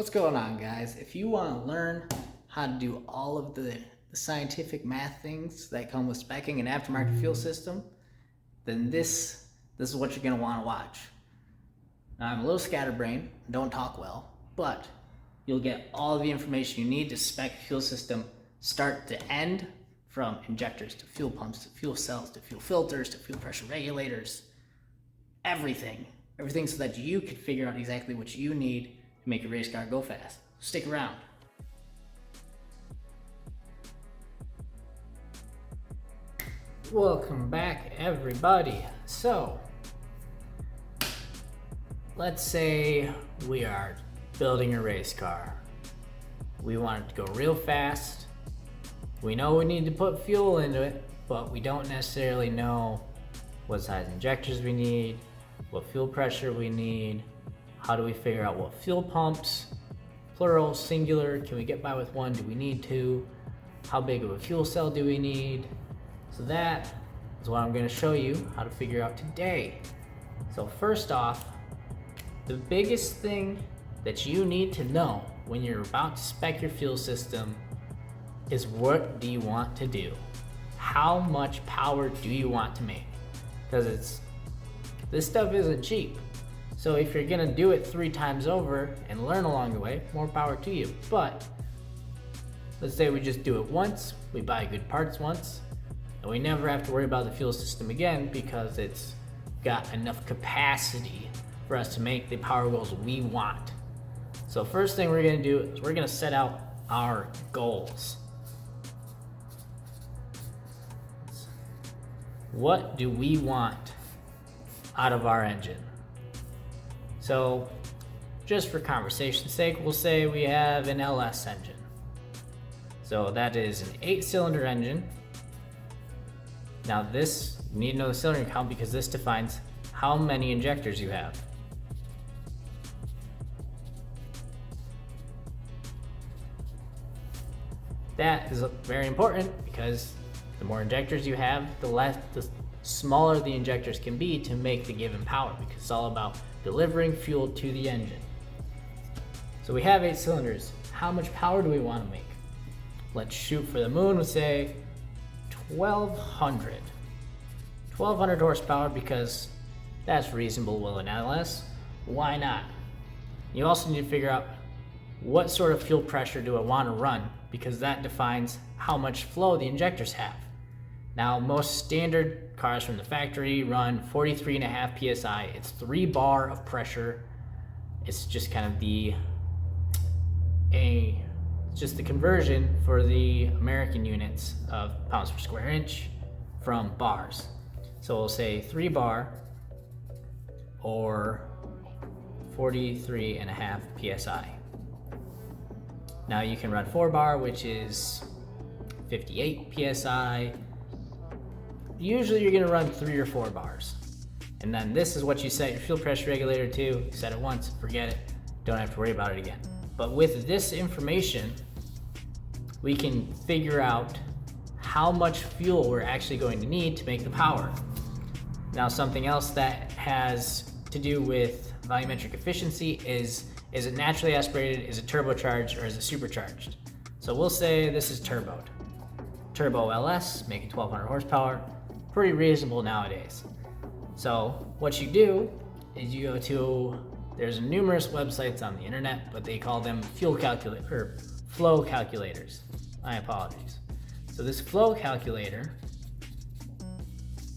What's going on, guys? If you want to learn how to do all of the scientific math things that come with speccing an aftermarket fuel system, then this is what you're going to want to watch. Now, I'm a little scatterbrained, don't talk well, but you'll get all of the information you need to spec a fuel system start to end, from injectors to fuel pumps to fuel cells to fuel filters to fuel pressure regulators, everything so that you can figure out exactly what you need to make your race car go fast. Stick around. Welcome back, everybody. So, let's say we are building a race car. We want it to go real fast. We know we need to put fuel into it, but we don't necessarily know what size injectors we need, what fuel pressure we need. How do we figure out what fuel pumps, plural, singular, can we get by with one, do we need two? How big of a fuel cell do we need? So that is what I'm going to show you how to figure out today. So first off, the biggest thing that you need to know when you're about to spec your fuel system is, what do you want to do? How much power do you want to make? Because this stuff isn't cheap. So if you're gonna do it 3 times over and learn along the way, more power to you. But let's say we just do it once, we buy good parts once, and we never have to worry about the fuel system again because it's got enough capacity for us to make the power goals we want. So first thing we're gonna do is we're gonna set out our goals. What do we want out of our engine? So just for conversation's sake, we'll say we have an LS engine. So that is an 8-cylinder engine. Now this, you need to know the cylinder count because this defines how many injectors you have. That is very important because the more injectors you have, the smaller the injectors can be to make the given power, because it's all about delivering fuel to the engine. So we have 8 cylinders. How much power do we want to make? Let's shoot for the moon. We'll say 1200. 1200 horsepower because that's reasonable with an LS. Why not? You also need to figure out what sort of fuel pressure do I want to run, because that defines how much flow the injectors have. Now, most standard cars from the factory run 43.5 psi. It's 3 bar of pressure. It's just kind of just the conversion for the American units of pounds per square inch from bars. So we'll say 3 bar or 43.5 psi. Now you can run 4 bar, which is 58 psi. Usually you're gonna run 3 or 4 bars. And then this is what you set your fuel pressure regulator to. You set it once, forget it, don't have to worry about it again. But with this information, we can figure out how much fuel we're actually going to need to make the power. Now, something else that has to do with volumetric efficiency is it naturally aspirated, is it turbocharged, or is it supercharged? So we'll say this is turboed. Turbo LS, making 1200 horsepower. Pretty reasonable nowadays. So what you do is you go to, there's numerous websites on the internet, but they call them flow calculators. My apologies. So this flow calculator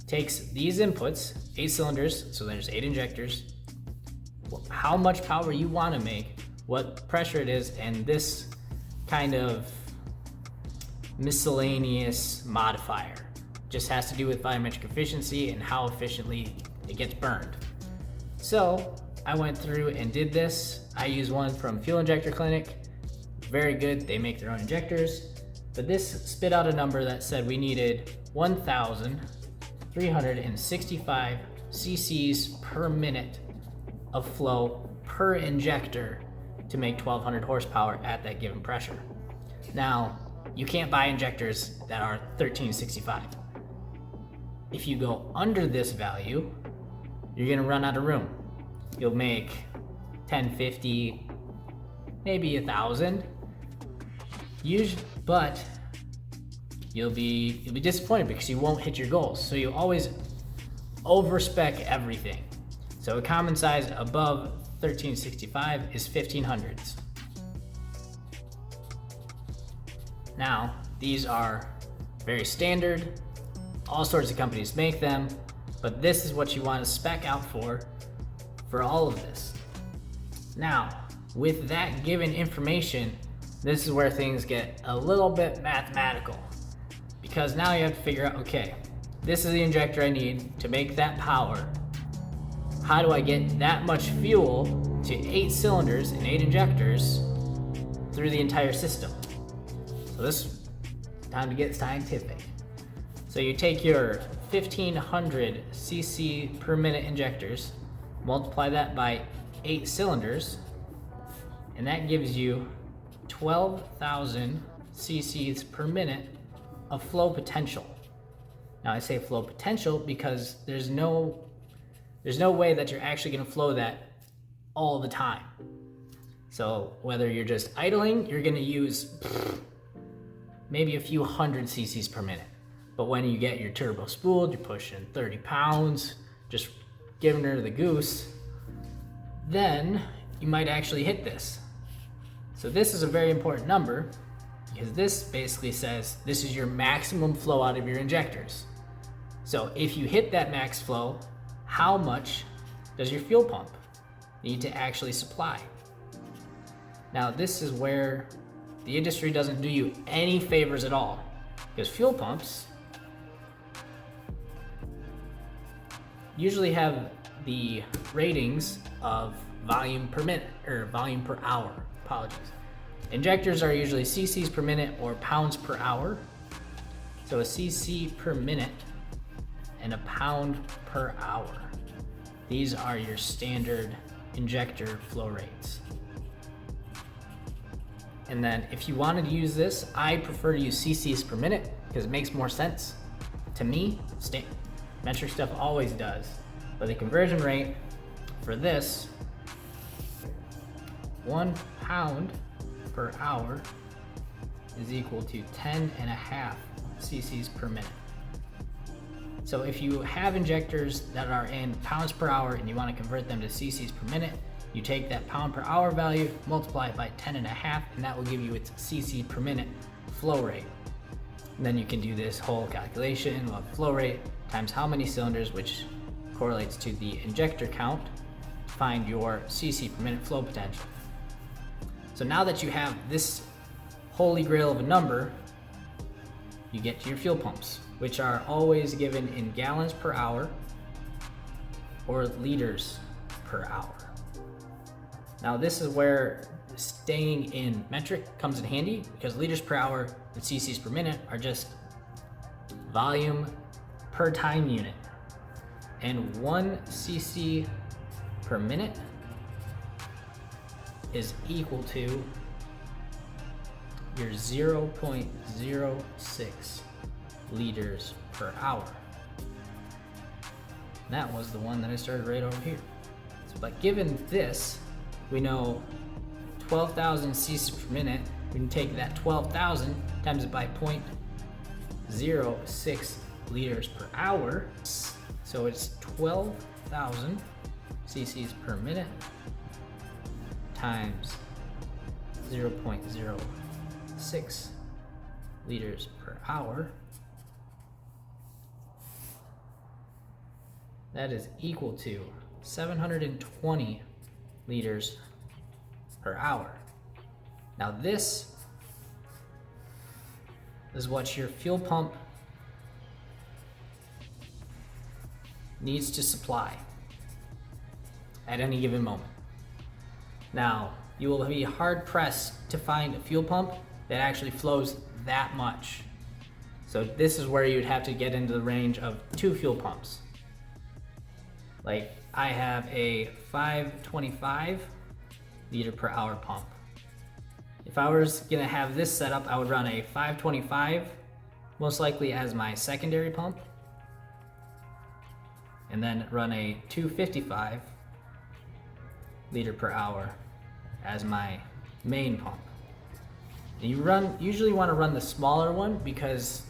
takes these inputs, 8 cylinders, so there's 8 injectors, how much power you want to make, what pressure it is, and this kind of miscellaneous modifier. Just has to do with volumetric efficiency and how efficiently it gets burned. So I went through and did this. I used one from Fuel Injector Clinic. Very good, they make their own injectors. But this spit out a number that said we needed 1,365 cc's per minute of flow per injector to make 1200 horsepower at that given pressure. Now, you can't buy injectors that are 1365. If you go under this value, you're gonna run out of room. You'll make 1050, maybe 1,000. But you'll be disappointed because you won't hit your goals. So you always overspec everything. So a common size above 1365 is 1500s. Now, these are very standard. All sorts of companies make them, but this is what you want to spec out for all of this. Now, with that given information, this is where things get a little bit mathematical, because now you have to figure out, okay, this is the injector I need to make that power. How do I get that much fuel to 8 cylinders and 8 injectors through the entire system? So this is time to get scientific. So you take your 1500 cc per minute injectors, multiply that by 8 cylinders, and that gives you 12,000 cc's per minute of flow potential. Now I say flow potential because there's no way that you're actually going to flow that all the time. So whether you're just idling, you're going to use maybe a few hundred cc's per minute. But when you get your turbo spooled, you're pushing 30 pounds, just giving her the goose, then you might actually hit this. So this is a very important number because this basically says this is your maximum flow out of your injectors. So if you hit that max flow, how much does your fuel pump need to actually supply? Now this is where the industry doesn't do you any favors at all, because fuel pumps usually have the ratings of volume per minute, or volume per hour, apologies. Injectors are usually cc's per minute or pounds per hour. So a cc per minute and a pound per hour. These are your standard injector flow rates. And then if you wanted to use this, I prefer to use cc's per minute because it makes more sense to me. Metric stuff always does, but the conversion rate for this, 1 pound per hour is equal to 10.5 cc's per minute. So if you have injectors that are in pounds per hour and you want to convert them to cc's per minute, you take that pound per hour value, multiply it by 10.5, and that will give you its cc per minute flow rate. And then you can do this whole calculation of flow rate times how many cylinders, which correlates to the injector count, to find your cc per minute flow potential. So now that you have this holy grail of a number, you get to your fuel pumps, which are always given in gallons per hour or liters per hour. Now this is where staying in metric comes in handy, because liters per hour and cc's per minute are just volume per time unit. And 1 cc per minute is equal to your 0.06 liters per hour. And that was the one that I started right over here. But given this, we know 12,000 cc's per minute. We can take that 12,000 times it by 0.06 liters per hour. So it's 12,000 cc's per minute times 0.06 liters per hour. That is equal to 720 liters per hour. Now this is what your fuel pump needs to supply at any given moment. Now, you will be hard pressed to find a fuel pump that actually flows that much. So this is where you'd have to get into the range of 2 fuel pumps. Like I have a 525 liter per hour pump. If I was gonna have this set up, I would run a 525, most likely as my secondary pump, and then run a 255 liter per hour as my main pump. And you usually want to run the smaller one because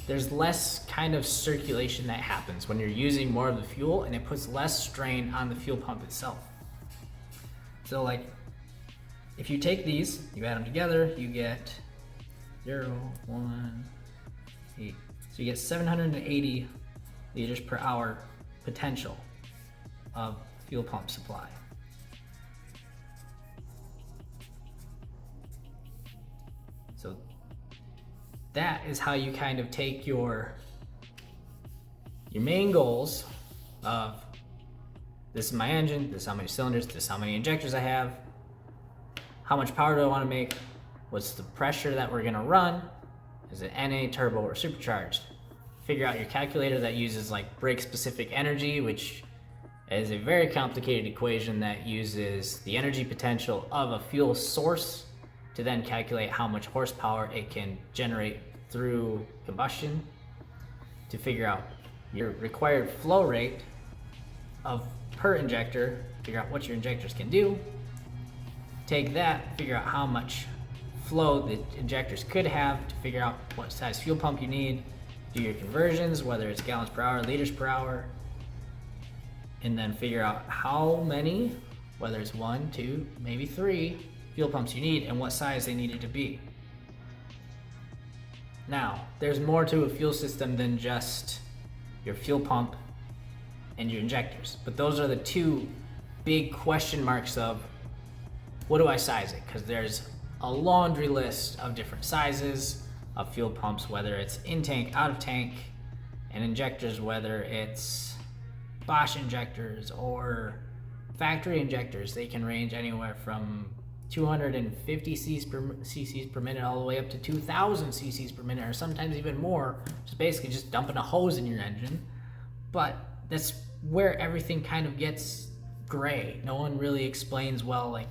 there's less kind of circulation that happens when you're using more of the fuel, and it puts less strain on the fuel pump itself. So like, if you take these, you add them together, you get 0, 1, 8. So you get 780 liters per hour potential of fuel pump supply. So that is how you kind of take your main goals of, this is my engine, this is how many cylinders, this is how many injectors I have, how much power do I want to make, what's the pressure that we're going to run, is it NA, turbo, or supercharged. Figure out your calculator that uses like brake specific energy, which is a very complicated equation that uses the energy potential of a fuel source to then calculate how much horsepower it can generate through combustion, to figure out your required flow rate of per injector, figure out what your injectors can do, take that, figure out how much flow the injectors could have to figure out what size fuel pump you need, do your conversions, whether it's gallons per hour, liters per hour, and then figure out how many, whether it's 1, 2, maybe 3 fuel pumps you need and what size they need it to be. Now, there's more to a fuel system than just your fuel pump and your injectors, but those are the two big question marks of what do I size it? Because there's a laundry list of different sizes of fuel pumps, whether it's in tank, out of tank, and injectors, whether it's Bosch injectors or factory injectors. They can range anywhere from 250 cc's per minute all the way up to 2,000 cc's per minute, or sometimes even more, just basically just dumping a hose in your engine. But that's where everything kind of gets gray. No one really explains, well, like,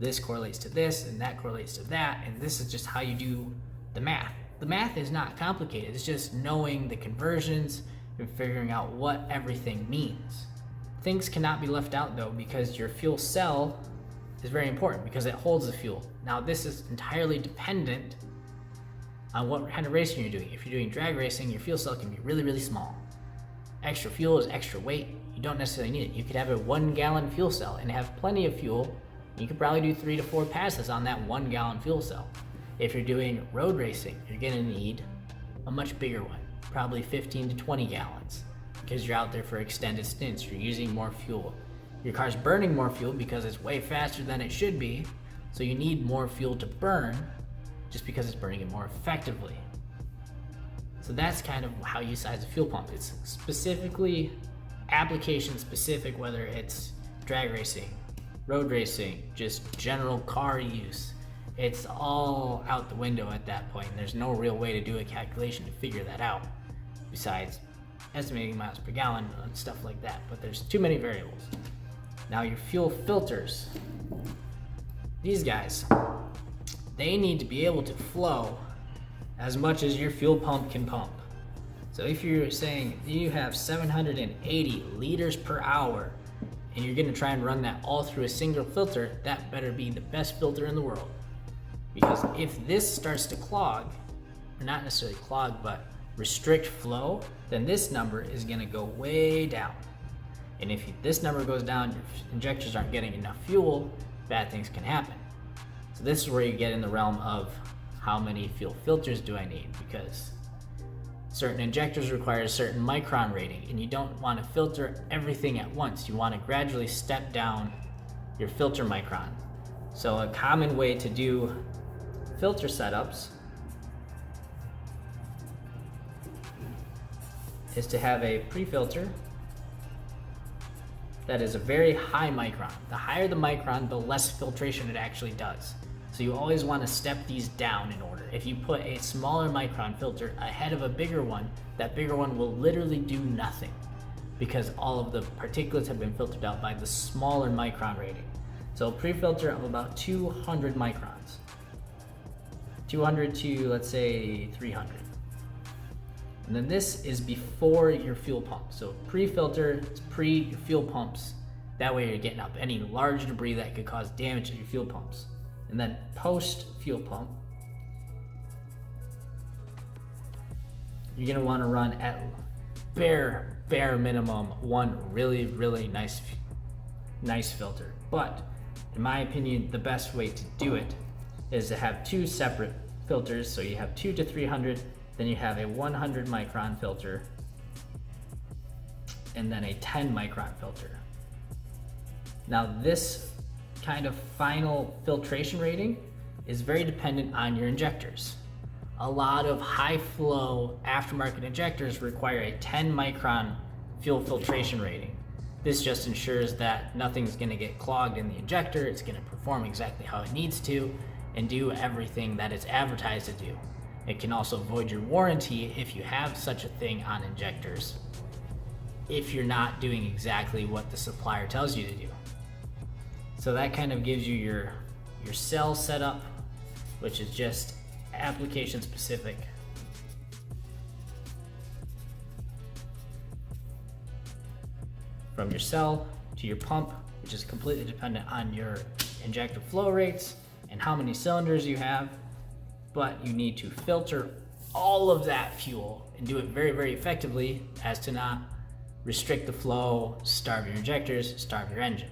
this correlates to this and that correlates to that, and this is just how you do the math. The math is not complicated. It's just knowing the conversions and figuring out what everything means. Things cannot be left out though, because your fuel cell is very important because it holds the fuel. Now this is entirely dependent on what kind of racing you're doing. If you're doing drag racing, your fuel cell can be really, really small. Extra fuel is extra weight. You don't necessarily need it. You could have a 1 gallon fuel cell and have plenty of fuel. You could probably do 3 to 4 passes on that 1 gallon fuel cell. If you're doing road racing, you're gonna need a much bigger one, probably 15 to 20 gallons, because you're out there for extended stints, you're using more fuel. Your car's burning more fuel because it's way faster than it should be, so you need more fuel to burn just because it's burning it more effectively. So that's kind of how you size a fuel pump. It's specifically application specific, whether it's drag racing, road racing, just general car use. It's all out the window at that point, and there's no real way to do a calculation to figure that out besides estimating miles per gallon and stuff like that, but there's too many variables. Now your fuel filters, these guys, they need to be able to flow as much as your fuel pump can pump. So if you're saying you have 780 liters per hour and you're gonna try and run that all through a single filter, that better be the best filter in the world. Because if this starts to clog, or not necessarily clog, but restrict flow, then this number is gonna go way down. And if this number goes down, your injectors aren't getting enough fuel, bad things can happen. So this is where you get in the realm of how many fuel filters do I need, because certain injectors require a certain micron rating, and you don't want to filter everything at once. You want to gradually step down your filter micron. So a common way to do filter setups is to have a pre-filter that is a very high micron. The higher the micron, the less filtration it actually does. So you always want to step these down in order. If you put a smaller micron filter ahead of a bigger one, that bigger one will literally do nothing because all of the particulates have been filtered out by the smaller micron rating. So a pre-filter of about 200 microns. 200 to, let's say, 300. And then this is before your fuel pump. So pre-filter is pre-fuel pumps. That way you're getting up any large debris that could cause damage to your fuel pumps. And then post fuel pump, you're gonna wanna run at bare minimum one really nice filter. But in my opinion, the best way to do it is to have two separate filters. So you have 2 to 300, then you have a 100 micron filter, and then a 10 micron filter. Now this kind of final filtration rating is very dependent on your injectors. A lot of high flow aftermarket injectors require a 10 micron fuel filtration rating. This just ensures that nothing's gonna get clogged in the injector. It's gonna perform exactly how it needs to and do everything that it's advertised to do. It can also void your warranty if you have such a thing on injectors, if you're not doing exactly what the supplier tells you to do. So that kind of gives you your cell setup, which is just application specific. From your cell to your pump, which is completely dependent on your injector flow rates and how many cylinders you have. But you need to filter all of that fuel and do it very effectively as to not restrict the flow, starve your injectors, starve your engine.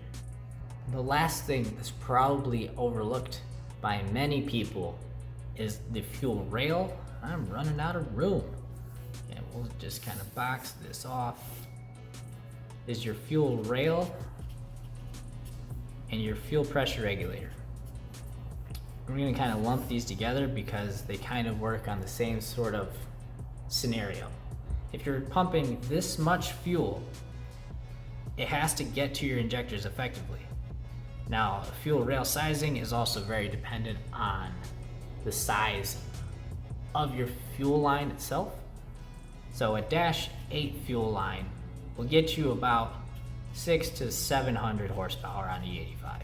The last thing that's probably overlooked by many people is the fuel rail. I'm running out of room. And we'll just kind of box this off. Is your fuel rail and your fuel pressure regulator. I'm gonna kind of lump these together because they kind of work on the same sort of scenario. If you're pumping this much fuel, it has to get to your injectors effectively. Now, fuel rail sizing is also very dependent on the size of your fuel line itself. So a -8 fuel line will get you about 600 to 700 horsepower on E85.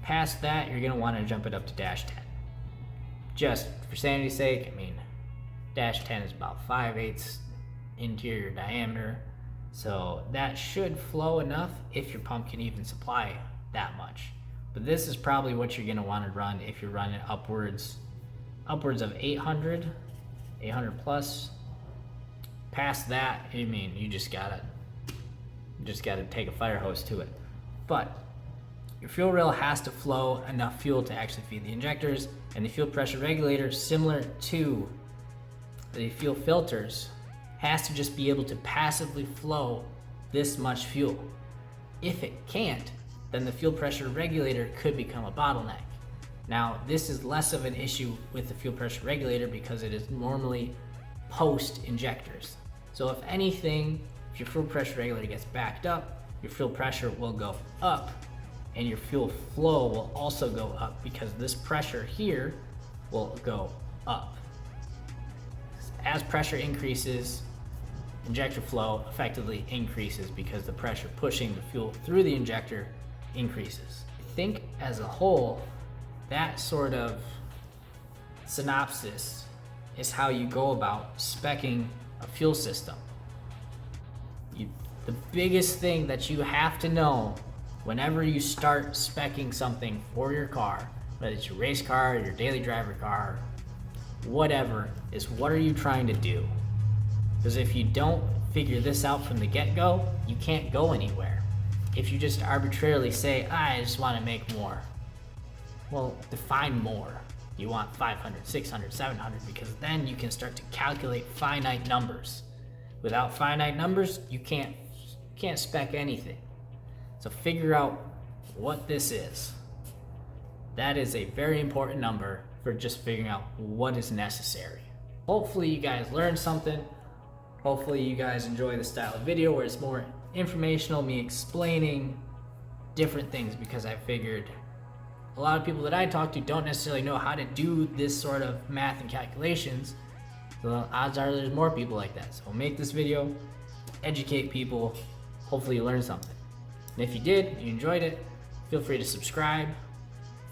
Past that, you're gonna wanna jump it up to -10. Just for sanity's sake, I mean, -10 is about 5/8 interior diameter. So that should flow enough if your pump can even supply that much. But this is probably what you're gonna wanna run if you're running upwards of 800 plus. Past that, I mean, you just gotta take a fire hose to it. But your fuel rail has to flow enough fuel to actually feed the injectors, and the fuel pressure regulator, similar to the fuel filters, has to just be able to passively flow this much fuel. If it can't, then the fuel pressure regulator could become a bottleneck. Now, this is less of an issue with the fuel pressure regulator because it is normally post injectors. So if anything, if your fuel pressure regulator gets backed up, your fuel pressure will go up and your fuel flow will also go up because this pressure here will go up. As pressure increases, injector flow effectively increases because the pressure pushing the fuel through the injector increases. I think as a whole, that sort of synopsis is how you go about speccing a fuel system. The biggest thing that you have to know whenever you start speccing something for your car, whether it's your race car, your daily driver car, whatever, is what are you trying to do? Because if you don't figure this out from the get-go, you can't go anywhere. If you just arbitrarily say, I just want to make more, well, define more. You want 500, 600, 700, because then you can start to calculate finite numbers. Without finite numbers, you can't spec anything. So figure out what this is. That is a very important number for just figuring out what is necessary. Hopefully you guys learned something. Hopefully you guys enjoy the style of video where it's more informational, me explaining different things, because I figured a lot of people that I talk to don't necessarily know how to do this sort of math and calculations. So odds are there's more people like that. So make this video, educate people, hopefully you learned something. And if you did, you enjoyed it, feel free to subscribe,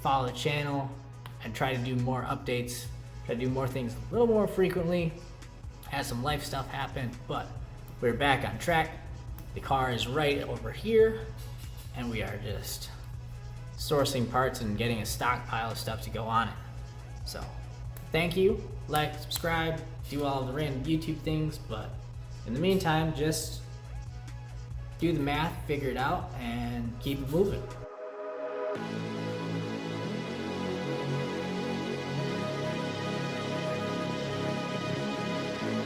follow the channel, and try to do more updates, try to do more things a little more frequently. Had some life stuff happen, but we're back on track. The car is right over here, and we are just sourcing parts and getting a stockpile of stuff to go on it. So, thank you. Like, subscribe, do all the random YouTube things, but in the meantime, just do the math, figure it out, and keep it moving.